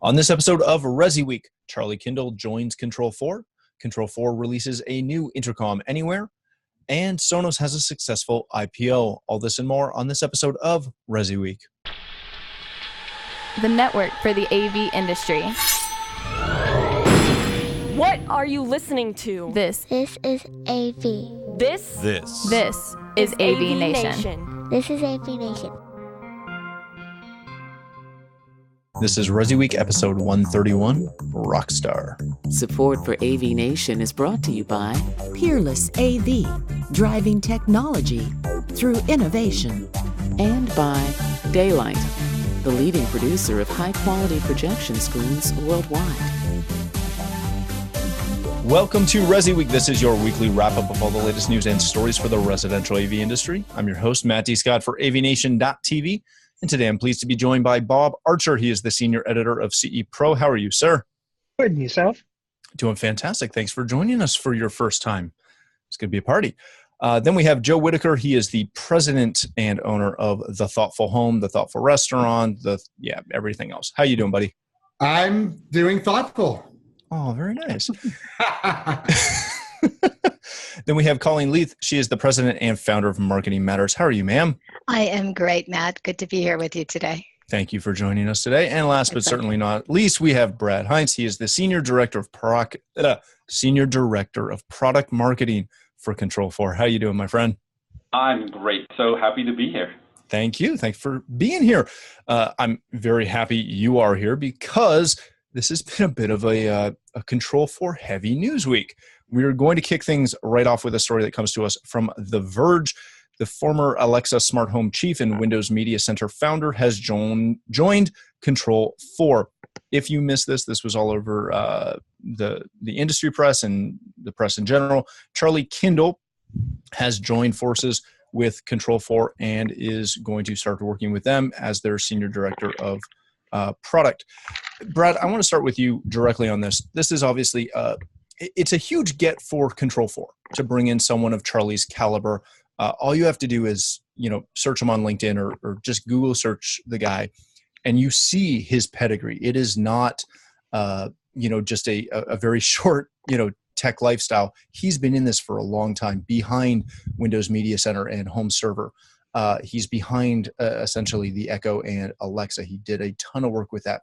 On this episode of ResiWeek, Charlie Kindle joins Control4. Control4 releases a new intercom anywhere, and Sonos has a successful IPO. All this and more on this episode of ResiWeek. The network for the AV industry. What are you listening to? This is AV. This is AVNation. This is AVNation. This is ResiWeek episode 131, Rockstar. Support for AVNation is brought to you by Peerless AV, driving technology through innovation. And by Daylight, the leading producer of high-quality projection screens worldwide. Welcome to ResiWeek. This is your weekly wrap-up of all the latest news and stories for the residential AV industry. I'm your host, Matt D. Scott for AVNation.tv. And today I'm pleased to be joined by Bob Archer. He is the senior editor of CE Pro. How are you, sir? Good, and yourself? Doing fantastic. Thanks for joining us for your first time. It's going to be a party. Then we have Joe Whitaker. He is the president and owner of The Thoughtful Home, The Thoughtful Restaurant, everything else. How you doing, buddy? I'm doing thoughtful. Oh, very nice. Then we have Colleen Leith. She is the president and founder of Marketing Matters. How are you, ma'am? I am great, Matt. Good to be here with you today. Thank you for joining us today. And last but certainly not least, we have Brad Heinz. He is the senior director of product marketing for Control4. How you doing, my friend? I'm great. So happy to be here. Thank you. Thanks for being here. I'm very happy you are here because this has been a bit of a Control4 heavy news week. We're going to kick things right off with a story that comes to us from The Verge. The former Alexa smart home chief and Windows Media Center founder has joined Control4. If you missed this was all over the industry press and the press in general. Charlie Kindle has joined forces with Control4 and is going to start working with them as their senior director of product. Brad, I want to start with you directly on this. This is obviously it's a huge get for Control4 to bring in someone of Charlie's caliber. All you have to do is, search him on LinkedIn or just Google search the guy, and you see his pedigree. It is not, just a very short, tech lifestyle. He's been in this for a long time behind Windows Media Center and Home Server. He's behind essentially the Echo and Alexa. He did a ton of work with that.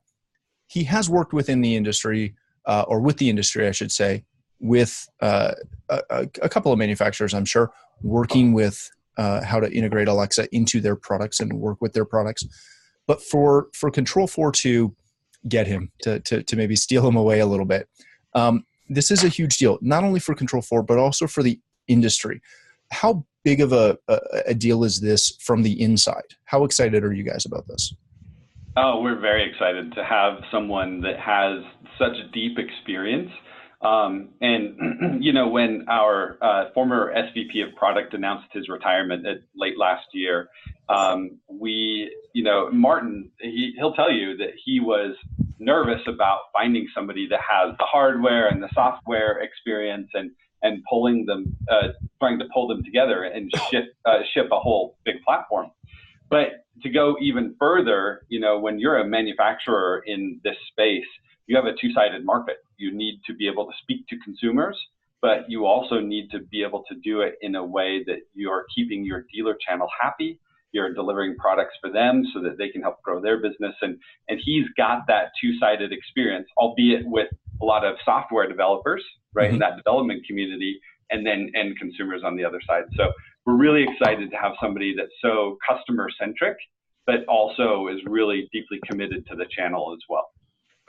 He has worked within the industry, or with the industry, I should say, with a couple of manufacturers, I'm sure, working with how to integrate Alexa into their products and work with their products. But for Control4 to get him, to maybe steal him away a little bit, this is a huge deal, not only for Control4, but also for the industry. How big of a deal is this from the inside? How excited are you guys about this? Oh, we're very excited to have someone that has such deep experience. When our former SVP of product announced his retirement late last year, Martin, he'll tell you that he was nervous about finding somebody that has the hardware and the software experience and pulling them, trying to pull them together and ship a whole big platform. But to go even further, when you're a manufacturer in this space, you have a two-sided market. You need to be able to speak to consumers, but you also need to be able to do it in a way that you're keeping your dealer channel happy. You're delivering products for them so that they can help grow their business. And he's got that two-sided experience, albeit with a lot of software developers, right, in that development community, and then end consumers on the other side. So we're really excited to have somebody that's so customer-centric, but also is really deeply committed to the channel as well.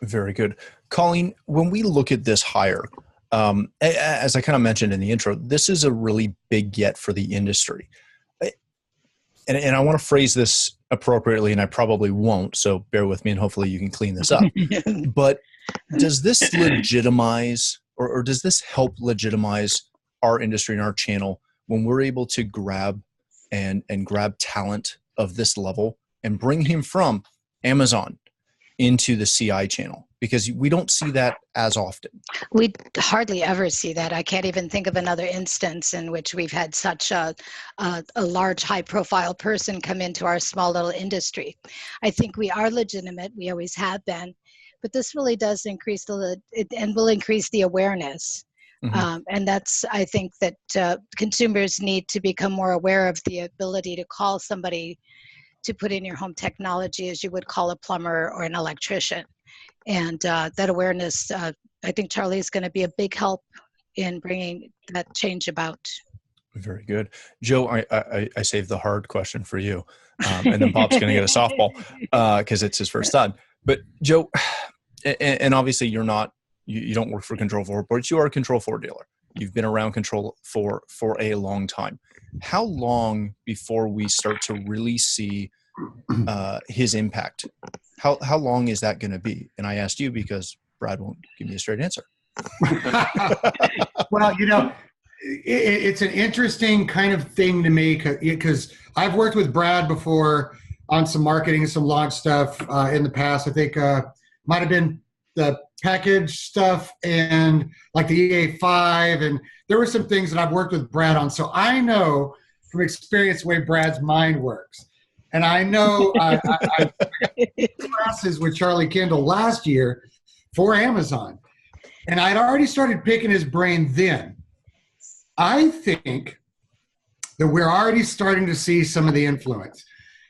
Very good. Colleen, when we look at this hire, as I kind of mentioned in the intro, this is a really big get for the industry. And I want to phrase this appropriately, and I probably won't, so bear with me and hopefully you can clean this up. But does this legitimize or does this help legitimize our industry and our channel when we're able to grab and grab talent of this level and bring him from Amazon into the CI channel? Because we don't see that as often. We hardly ever see that. I can't even think of another instance in which we've had such a large, high-profile person come into our small little industry. I think we are legitimate. We always have been. but this really does increase and will increase the awareness. And that's, I think that consumers need to become more aware of the ability to call somebody to put in your home technology as you would call a plumber or an electrician. And that awareness, I think Charlie is going to be a big help in bringing that change about. Very good. Joe, I saved the hard question for you. And then Bob's going to get a softball because it's his first time. But Joe, and obviously you're not, you don't work for Control4, but you are a Control4 dealer. You've been around Control4 for a long time. How long before we start to really see his impact? How long is that going to be? And I asked you because Brad won't give me a straight answer. Well, it's an interesting kind of thing to me because I've worked with Brad before on some marketing and some launch stuff in the past. I think might have been the package stuff and like the EA5, and there were some things that I've worked with Brad on. So I know from experience the way Brad's mind works. And I know I classes with Charlie Kendall last year for Amazon. And I'd already started picking his brain then. I think that we're already starting to see some of the influence.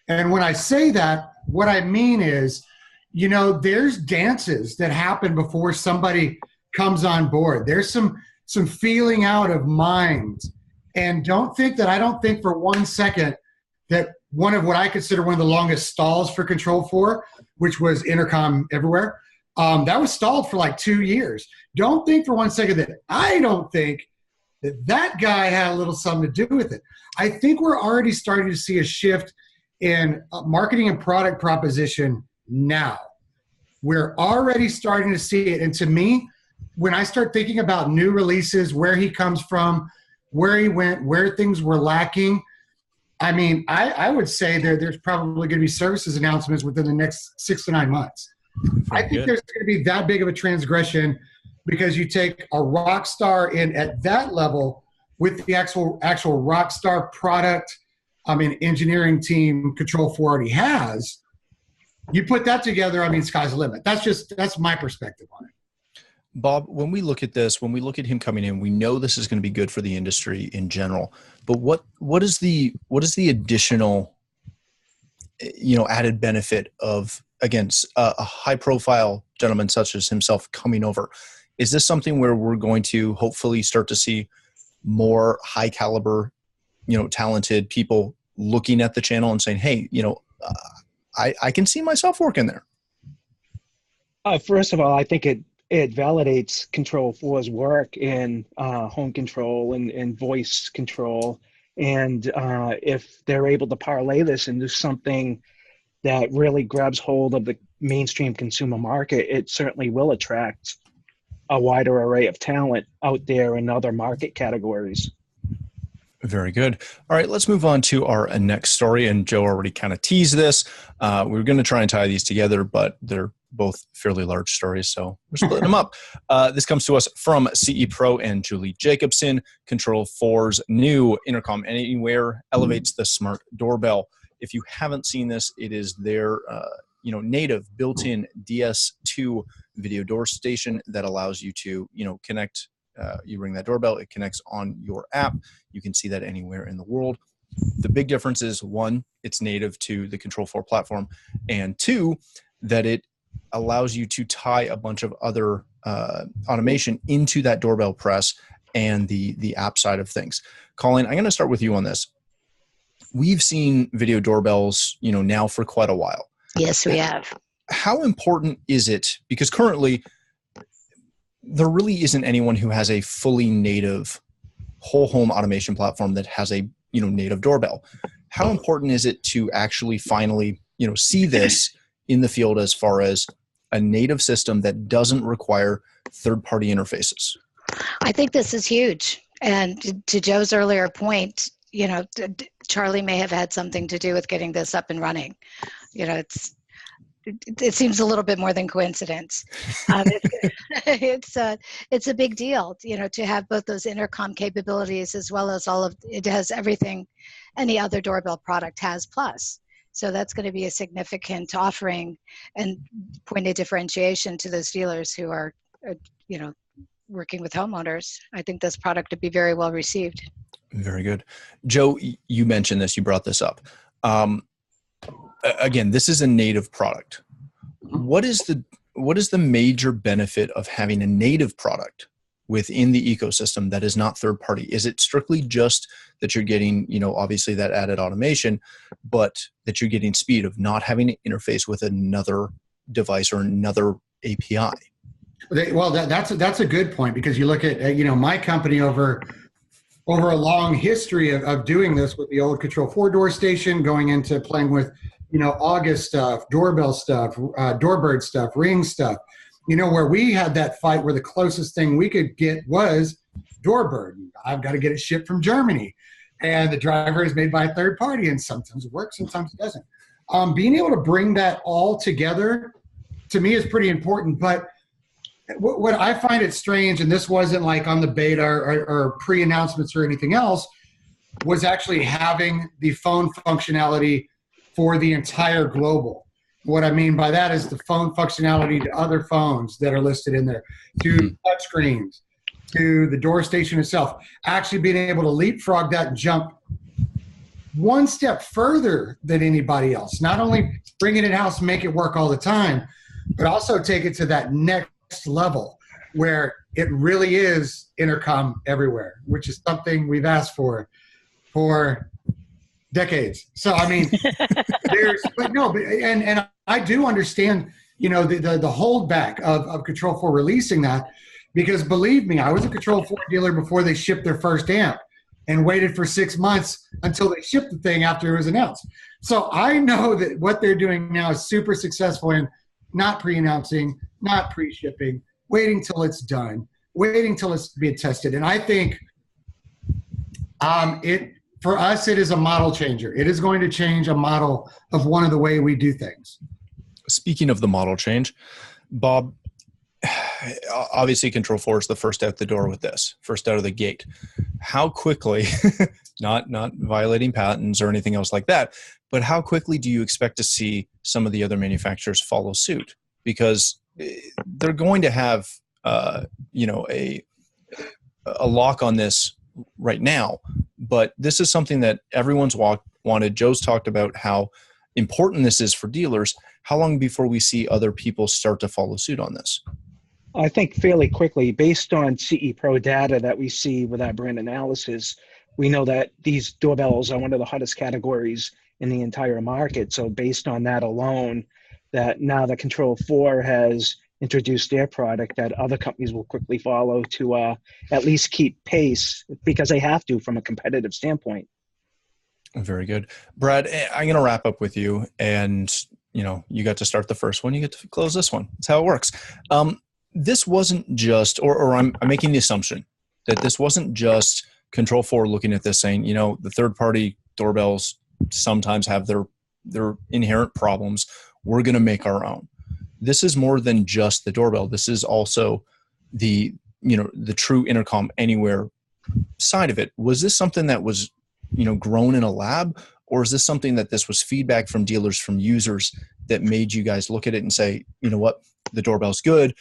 And when I say that, what I mean is, there's dances that happen before somebody comes on board. There's some feeling out of minds. And I don't think for 1 second that one of what I consider one of the longest stalls for Control4, which was intercom everywhere, that was stalled for like 2 years. Don't think for 1 second that I don't think that guy had a little something to do with it. I think we're already starting to see a shift in marketing and product proposition now. We're already starting to see it. And to me, when I start thinking about new releases, where he comes from, where he went, where things were lacking, I mean, I would say there's probably going to be services announcements within the next 6 to 9 months. I think there's going to be that big of a transgression because you take a Rockstar in at that level with the actual Rockstar product, engineering team Control4 already has. You put that together, sky's the limit. That's my perspective on it. Bob, when we look at this, when we look at him coming in, we know this is going to be good for the industry in general. But what is the additional, added benefit of, again, a high-profile gentleman such as himself coming over? Is this something where we're going to hopefully start to see more high-caliber, talented people looking at the channel and saying, "Hey, I can see myself working there"? First of all, I think it validates Control4's work in home control and voice control. And if they're able to parlay this into something that really grabs hold of the mainstream consumer market, it certainly will attract a wider array of talent out there in other market categories. Very good. All right, let's move on to our next story. And Joe already kind of teased this. We were going to try and tie these together, but they're both fairly large stories, so we're splitting them up. This comes to us from CE Pro and Julie Jacobson. Control4's new Intercom Anywhere elevates the smart doorbell. If you haven't seen this, it is their native built-in DS2 video door station that allows you to connect. You ring that doorbell, it connects on your app. You can see that anywhere in the world. The big difference is, one, it's native to the Control4 platform, and two, that it allows you to tie a bunch of other automation into that doorbell press and the app side of things. Colleen, I'm going to start with you on this. We've seen video doorbells, now for quite a while. Yes, we have. How important is it? Because currently, there really isn't anyone who has a fully native whole home automation platform that has a native doorbell. How important is it to actually finally see this in the field as far as a native system that doesn't require third-party interfaces? I think this is huge. And to Joe's earlier point, Charlie may have had something to do with getting this up and running. It seems a little bit more than coincidence. It's a big deal, to have both those intercom capabilities as well as it has everything any other doorbell product has plus. So that's going to be a significant offering and point of differentiation to those dealers who are, working with homeowners. I think this product would be very well received. Very good. Joe, you mentioned this, you brought this up. Again, this is a native product. What is the major benefit of having a native product within the ecosystem that is not third party? Is it strictly just that you're getting, obviously that added automation, but that you're getting speed of not having to interface with another device or another API? Well, that's a good point, because you look at, my company over a long history of doing this with the old Control 4 door station, going into playing with, August stuff, doorbell stuff, Doorbird stuff, Ring stuff, where we had that fight where the closest thing we could get was Doorbird. I've got to get it shipped from Germany, and the driver is made by a third party, and sometimes it works, sometimes it doesn't. Being able to bring that all together, to me, is pretty important. But what I find it strange, and this wasn't like on the beta or pre-announcements or anything else, was actually having the phone functionality for the entire global. What I mean by that is the phone functionality to other phones that are listed in there, to touchscreens, to the door station itself. Actually being able to leapfrog that and jump one step further than anybody else. Not only bring it in-house and make it work all the time, but also take it to that next level where it really is intercom everywhere, which is something we've asked for decades. So I mean, and I do understand, the holdback of Control 4 releasing that, because believe me, I was a Control 4 dealer before they shipped their first amp, and waited for 6 months until they shipped the thing after it was announced. So I know that what they're doing now is super successful in not pre-announcing, not pre-shipping, waiting till it's done, waiting till it's being tested. And I think for us, it is a model changer. It is going to change a model of one of the way we do things. Speaking of the model change, Bob, obviously Control 4 is the first out the door with this, first out of the gate. How quickly, not violating patents or anything else like that, but how quickly do you expect to see some of the other manufacturers follow suit? Because they're going to have, a lock on this right now, but this is something that everyone's wanted. Joe's talked about how important this is for dealers. How long before we see other people start to follow suit on this? I think fairly quickly, based on CE Pro data that we see with our brand analysis, we know that these doorbells are one of the hottest categories in the entire market. So based on that alone, that now that Control 4 has introduced their product, that other companies will quickly follow to at least keep pace, because they have to from a competitive standpoint. Very good. Brad, I'm going to wrap up with you, and you got to start the first one, you get to close this one. That's how it works. This wasn't just, or I'm making the assumption that this wasn't just Control 4 looking at this saying, the third-party doorbells sometimes have their inherent problems. We're going to make our own. This is more than just the doorbell. This is also the true intercom anywhere side of it. Was this something that was, grown in a lab, or is this something that this was feedback from dealers, from users, that made you guys look at it and say, you know what, the doorbell's good,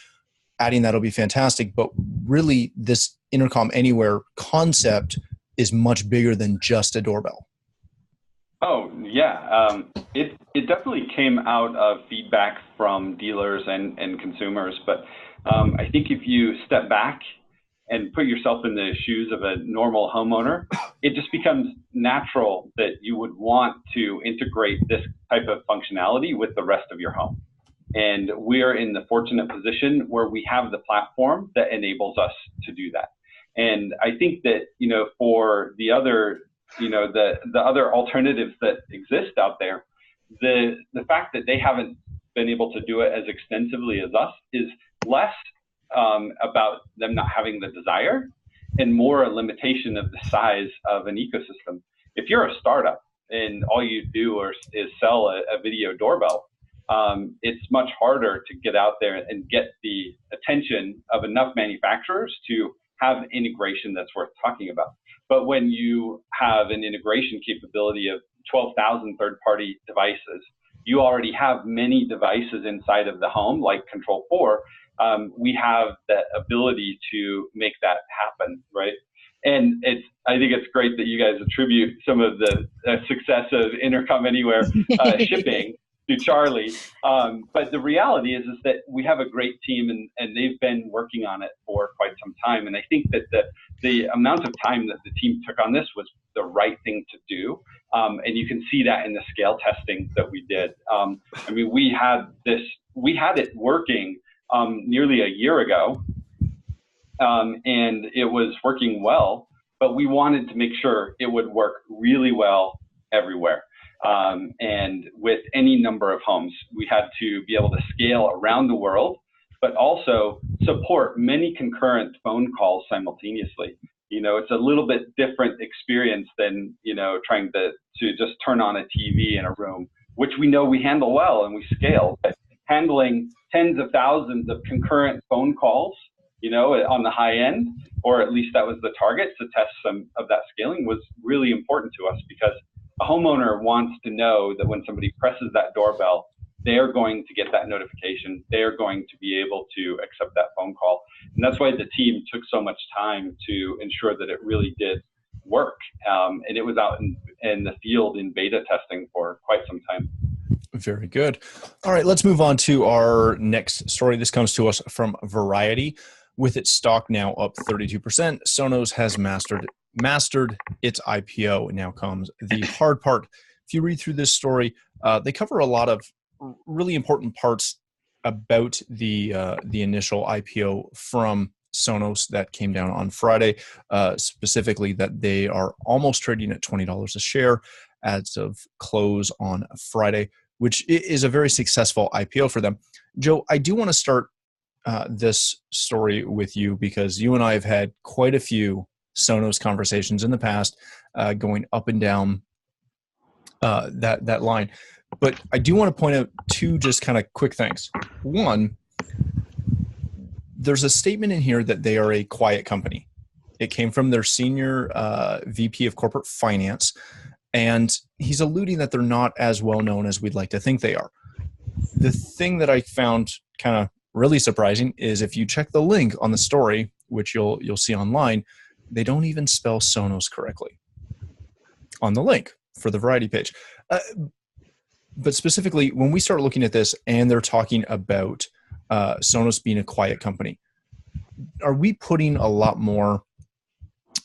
adding that'll be fantastic, but really this intercom anywhere concept is much bigger than just a doorbell? Oh, yeah. It definitely came out of feedback from dealers and consumers. But I think if you step back and put yourself in the shoes of a normal homeowner, it just becomes natural that you would want to integrate this type of functionality with the rest of your home. And we're in the fortunate position where we have the platform that enables us to do that. And I think that, for the other, the other alternatives that exist out there, the fact that they haven't been able to do it as extensively as us is less about them not having the desire and more a limitation of the size of an ecosystem. If you're a startup and all you do is sell a video doorbell, it's much harder to get out there and get the attention of enough manufacturers to have integration that's worth talking about. But when you have an integration capability of 12,000 third-party devices. You already have many devices inside of the home, like Control4. We have the ability to make that happen, right? And I think it's great that you guys attribute some of the success of Intercom Anywhere shipping to Charlie. But the reality is that we have a great team, and they've been working on it for quite some time. And I think that the amount of time that the team took on this was the right thing to do. And you can see that in the scale testing that we did. I mean, we had it working nearly a year ago, and it was working well, but we wanted to make sure it would work really well everywhere. And with any number of homes, we had to be able to scale around the world, but also support many concurrent phone calls simultaneously. You know, it's a little bit different experience than, you know, trying to just turn on a TV in a room, which we know we handle well and we scale. But handling tens of thousands of concurrent phone calls, you know, on the high end, or at least that was the target to test some of that scaling, was really important to us, because a homeowner wants to know that when somebody presses that doorbell, they're going to get that notification. They're going to be able to accept that phone call. And that's why the team took so much time to ensure that it really did work. And it was out in the field in beta testing for quite some time. Very good. All right, let's move on to our next story. This comes to us from Variety. With its stock now up 32%, Sonos has mastered its IPO. Now comes the hard part. If you read through this story, they cover a lot of really important parts about the initial IPO from Sonos that came down on Friday, specifically that they are almost trading at $20 a share as of close on Friday, which is a very successful IPO for them. Joe, I do want to start this story with you, because you and I have had quite a few Sonos conversations in the past, going up and down that line. But I do want to point out two just kind of quick things. One, there's a statement in here that they are a quiet company. It came from their senior VP of corporate finance, and he's alluding that they're not as well known as we'd like to think they are. The thing that I found kind of really surprising is if you check the link on the story, which you'll see online, they don't even spell Sonos correctly on the link for the Variety page. But specifically, when we start looking at this and they're talking about Sonos being a quiet company, are we putting a lot more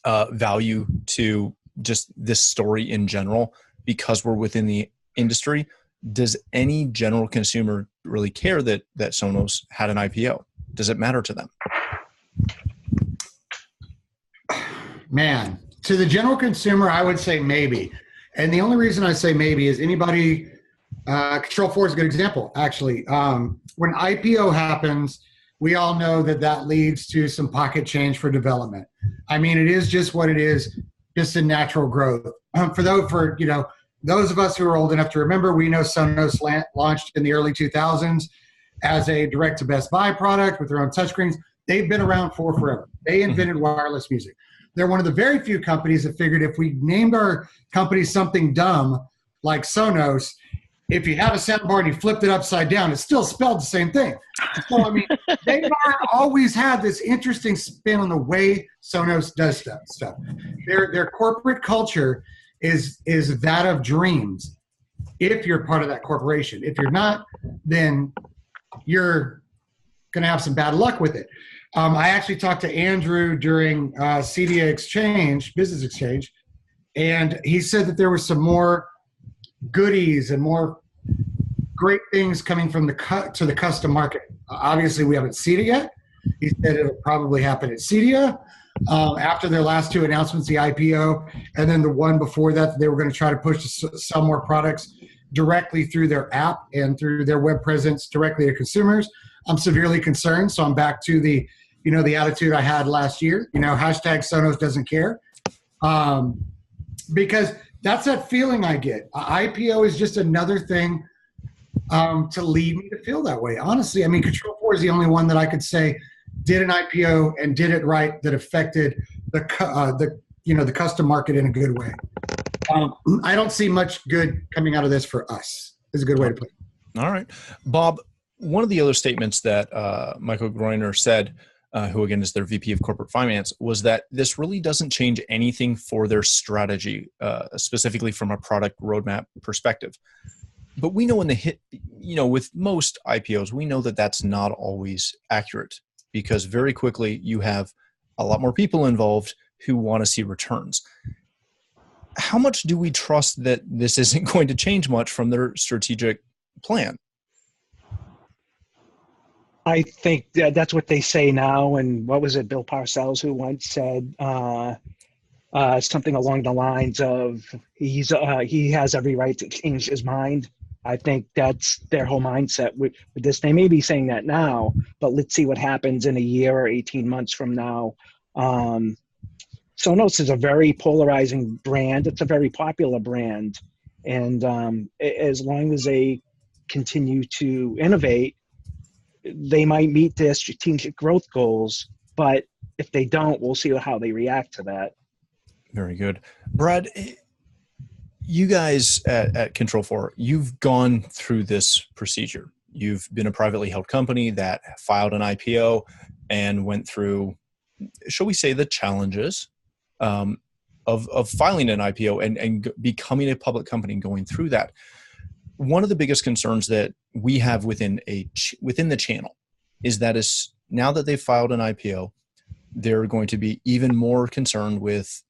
value to just this story in general because we're within the industry? Does any general consumer really care that Sonos had an IPO? Does it matter to them? Man, to the general consumer, I would say maybe. And the only reason I say maybe is anybody, Control4 is a good example, actually. When IPO happens, we all know that leads to some pocket change for development. I mean, it is just what it is, just a natural growth. Those of us who are old enough to remember, we know Sonos launched in the early 2000s as a direct to Best Buy product with their own touchscreens. They've been around for forever. They invented wireless music. They're one of the very few companies that figured if we named our company something dumb like Sonos, if you had a soundbar and you flipped it upside down, it still spelled the same thing. So, I mean, they've always had this interesting spin on the way Sonos does stuff. Their corporate culture is that of dreams if you're part of that corporation. If you're not, then you're going to have some bad luck with it. I actually talked to Andrew during CDA Business Exchange, and he said that there was some more goodies and more great things coming from to the custom market. Obviously, we haven't seen it yet. He said it'll probably happen at CDA after their last two announcements, the IPO, and then the one before that, they were going to try to push to sell more products directly through their app and through their web presence directly to consumers. I'm severely concerned, so I'm back to the attitude I had last year. Hashtag Sonos doesn't care, because that's that feeling I get. IPO is just another thing to lead me to feel that way. Honestly, I mean, Control4 is the only one that I could say did an IPO and did it right that affected the custom market in a good way. I don't see much good coming out of this for us. Is a good way to put it. All right. Bob, one of the other statements that Michael Groiner said, who again is their VP of Corporate Finance, was that this really doesn't change anything for their strategy, specifically from a product roadmap perspective. But we know with most IPOs, we know that that's not always accurate, because very quickly you have a lot more people involved who want to see returns. How much do we trust that this isn't going to change much from their strategic plan? I think that's what they say now. And what was it, Bill Parcells, who once said something along the lines of he has every right to change his mind. I think that's their whole mindset with this. They may be saying that now, but let's see what happens in a year or 18 months from now. Sonos is a very polarizing brand. It's a very popular brand. And as long as they continue to innovate, they might meet their strategic growth goals. But if they don't, we'll see how they react to that. Very good. Brad, you guys at Control4, you've gone through this procedure. You've been a privately held company that filed an IPO and went through, shall we say, the challenges of filing an IPO and becoming a public company and going through that. One of the biggest concerns that we have within the channel is that now that they've filed an IPO, they're going to be even more concerned with,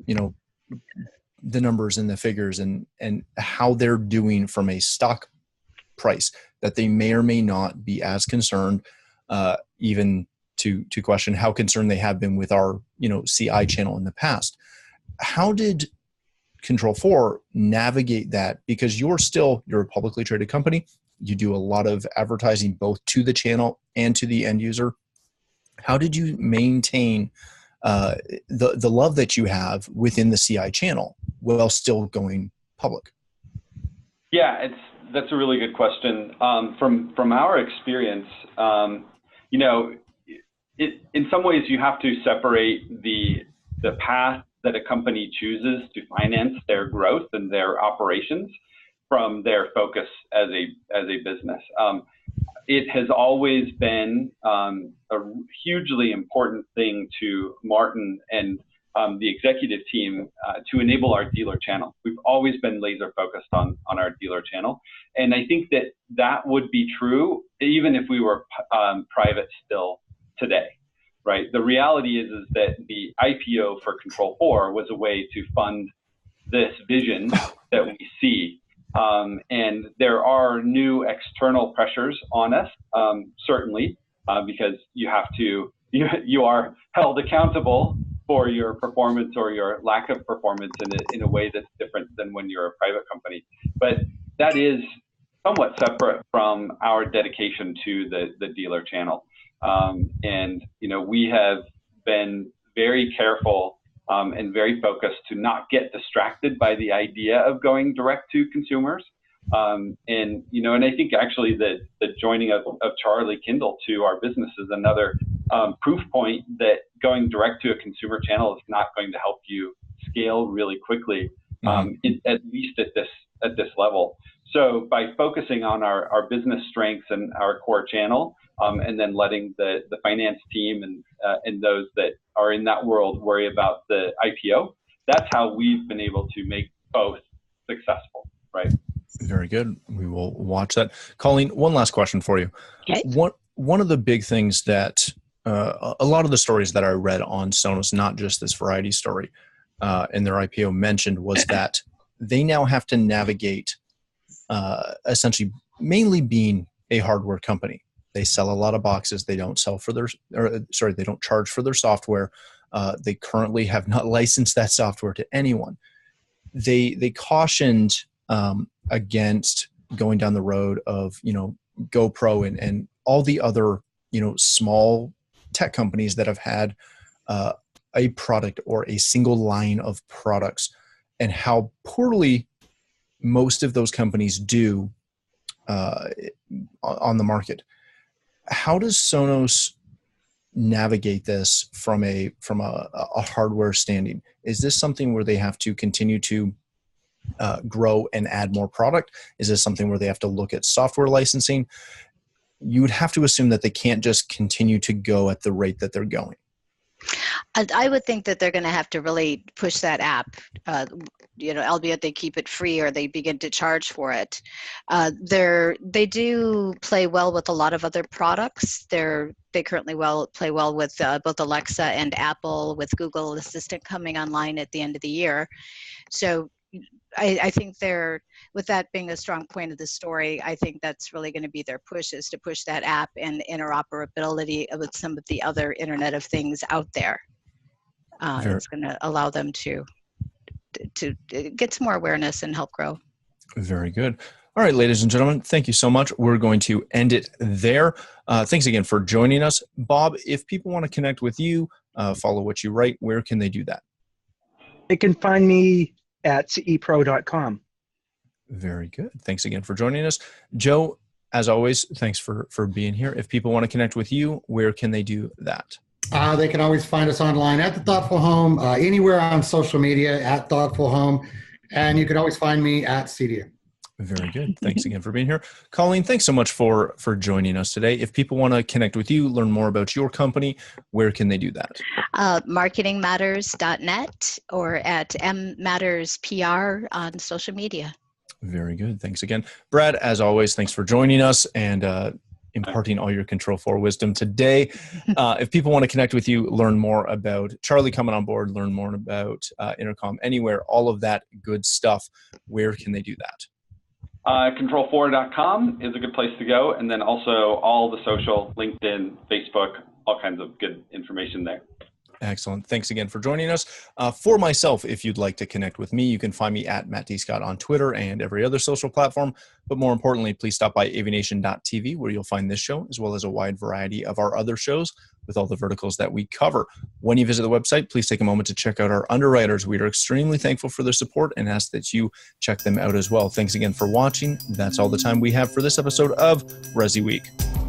the numbers and the figures and how they're doing from a stock price, that they may or may not be as concerned, even to question how concerned they have been with our, CI channel in the past. How did Control4 navigate that? Because you're a publicly traded company. You do a lot of advertising both to the channel and to the end user. How did you maintain the love that you have within the CI channel while still going public? Yeah, that's a really good question. From our experience, in some ways you have to separate the path that a company chooses to finance their growth and their operations from their focus as a business. It has always been a hugely important thing to Martin and the executive team to enable our dealer channel. We've always been laser focused on our dealer channel. And I think that would be true even if we were private still today, right? The reality is that the IPO for Control4 was a way to fund this vision that we see. And there are new external pressures on us, certainly, because you are held accountable for your performance or your lack of performance in a way that's different than when you're a private company. But that is somewhat separate from our dedication to the dealer channel. And we have been very careful and very focused to not get distracted by the idea of going direct to consumers. And I think actually the joining of Charlie Kindle to our business is another proof point that going direct to a consumer channel is not going to help you scale really quickly, at least at this level. So by focusing on our business strengths and our core channel, and then letting the finance team and those that are in that world worry about the IPO, that's how we've been able to make both successful, right? Very good. We will watch that. Colleen, one last question for you. Okay. One of the big things that a lot of the stories that I read on Sonos, not just this variety story in their IPO mentioned, was that they now have to navigate essentially mainly being a hardware company. They sell a lot of boxes. They don't they don't charge for their software. They currently have not licensed that software to anyone. They cautioned against going down the road of, GoPro and all the other, small tech companies that have had a product or a single line of products, and how poorly most of those companies do on the market. How does Sonos navigate this from a hardware standing? Is this something where they have to continue to grow and add more product? Is this something where they have to look at software licensing? You would have to assume that they can't just continue to go at the rate that they're going. I would think that they're going to have to really push that app, albeit they keep it free or they begin to charge for it. They do play well with a lot of other products. They currently play well with both Alexa and Apple, with Google Assistant coming online at the end of the year. So I think with that being a strong point of the story, I think that's really going to be their push, is to push that app and interoperability with some of the other Internet of Things out there. It's going to allow them to get some more awareness and help grow. Very good. All right, ladies and gentlemen, thank you so much. We're going to end it there. Thanks again for joining us. Bob, if people want to connect with you, follow what you write, where can they do that? They can find me at cepro.com. Very good. Thanks again for joining us. Joe, as always, thanks for being here. If people want to connect with you, where can they do that? They can always find us online at The Thoughtful Home, anywhere on social media at Thoughtful Home, and you can always find me at CDA. Very good. Thanks again for being here. Colleen, thanks so much for joining us today. If people want to connect with you, learn more about your company, where can they do that? Marketingmatters.net or at mmatterspr on social media. Very good. Thanks again. Brad, as always, thanks for joining us and imparting all your Control 4 wisdom today. If people want to connect with you, learn more about Charlie coming on board, learn more about Intercom Anywhere, all of that good stuff, where can they do that? Control4.com is a good place to go. And then also all the social, LinkedIn, Facebook, all kinds of good information there. Excellent. Thanks again for joining us. For myself, if you'd like to connect with me, you can find me at Matt D. Scott on Twitter and every other social platform. But more importantly, please stop by AVNation.tv, where you'll find this show, as well as a wide variety of our other shows with all the verticals that we cover. When you visit the website, please take a moment to check out our underwriters. We are extremely thankful for their support and ask that you check them out as well. Thanks again for watching. That's all the time we have for this episode of ResiWeek.